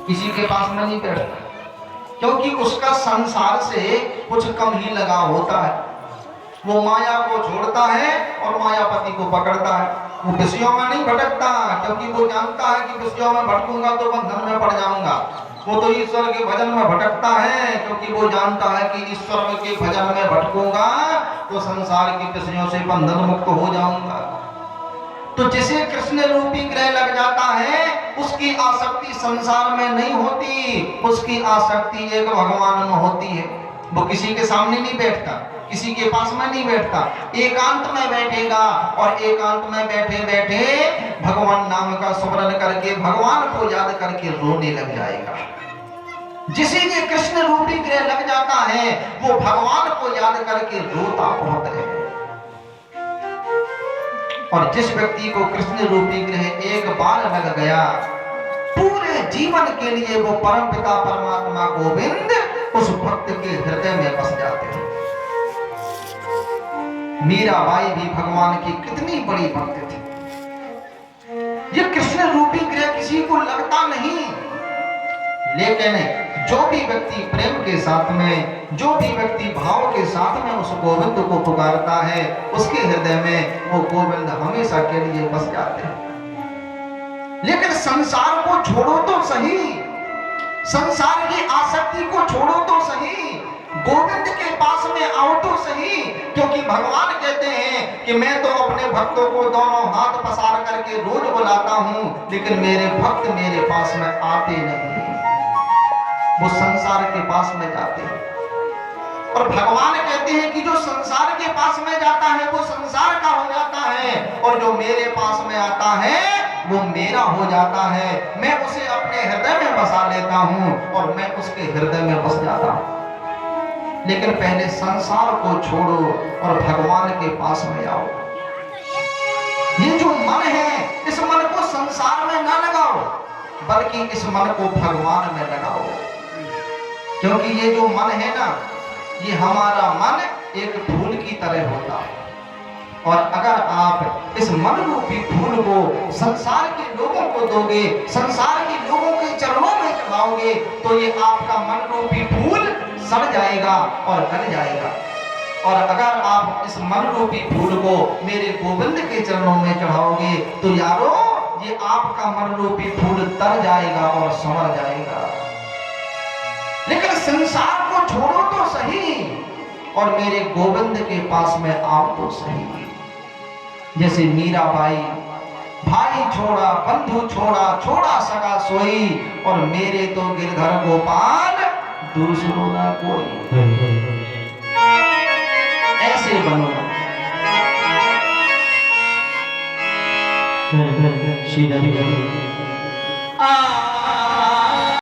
किसी के पास में नहीं बैठता, क्योंकि उसका संसार से कुछ कम ही लगाव होता है। वो माया को छोड़ता है और मायापति को पकड़ता है। वो विषयों में नहीं भटकता, क्योंकि वो जानता है कि विषयों में भटकूंगा तो बंधन में पड़ जाऊंगा। वो तो ईश्वर के भजन में भटकता है, क्योंकि वो जानता है कि ईश्वर के भजन में भटकूंगा तो संसार के विषयों से बंधन मुक्त हो जाऊंगा। तो जिसे कृष्ण रूपी ग्रह लग जाता है उसकी आसक्ति संसार में नहीं होती, उसकी आसक्ति एक भगवान में होती है। वो किसी के सामने नहीं बैठता, किसी के पास में नहीं बैठता, एकांत में बैठेगा और एकांत में बैठे बैठे भगवान नाम का स्मरण करके भगवान को याद करके रोने लग जाएगा। जिसे ये कृष्ण रूपी ग्रह लग जाता है वो भगवान को याद करके रोता बहुत है। और जिस व्यक्ति को कृष्ण रूपी ग्रह एक बार लग गया पूरे जीवन के लिए वो परम पिता परमात्मा गोविंद उस भक्त के हृदय में बस जाते हैं। मीराबाई भी भगवान की कितनी बड़ी भक्त थी। ये कृष्ण रूपी ग्रह किसी को लगता नहीं, लेकिन जो भी व्यक्ति प्रेम के साथ में, जो भी व्यक्ति भाव के साथ में उस गोविंद को पुकारता है उसके हृदय में वो गोविंद हमेशा के लिए बस जाते हैं। लेकिन संसार को छोड़ो तो सही, संसार की आसक्ति को छोड़ो तो सही, गोविंद के पास में आओ तो सही, क्योंकि भगवान कहते हैं कि मैं तो अपने भक्तों को दोनों हाथ पसार करके रोज बुलाता हूं, लेकिन मेरे भक्त मेरे पास में आते नहीं, वो संसार के पास में जाते हैं। और भगवान कहते हैं कि जो संसार के पास में जाता है वो संसार का हो जाता है और जो मेरे पास में आता है वो मेरा हो जाता है। मैं उसे अपने हृदय में बसा लेता हूं और मैं उसके हृदय में बस जाता हूं। लेकिन पहले संसार को छोड़ो और भगवान के पास में आओ। ये जो मन है इस मन को संसार में ना लगाओ, बल्कि इस मन को भगवान में लगाओ। क्योंकि ये जो मन है ना, ये हमारा मन एक फूल की तरह होता है और अगर आप इस मन रूपी फूल को संसार के लोगों को दोगे, संसार के लोगों के चरणों में चढ़ाओगे तो ये आपका मन रूपी फूल सड़ जाएगा और गल जाएगा। और अगर आप इस मन रूपी फूल को मेरे गोविंद के चरणों में चढ़ाओगे तो यारो ये आपका मन रूपी फूल तर जाएगा और संवर जाएगा। लेकिन संसार को छोड़ो तो सही और मेरे गोविंद के पास में आओ तो सही। जैसे मीराबाई, भाई छोड़ा बंधु छोड़ा, छोड़ा सगा सोई, और मेरे तो गिरधर गोपाल दूसरों ना कोई। ऐसे बनो। श्री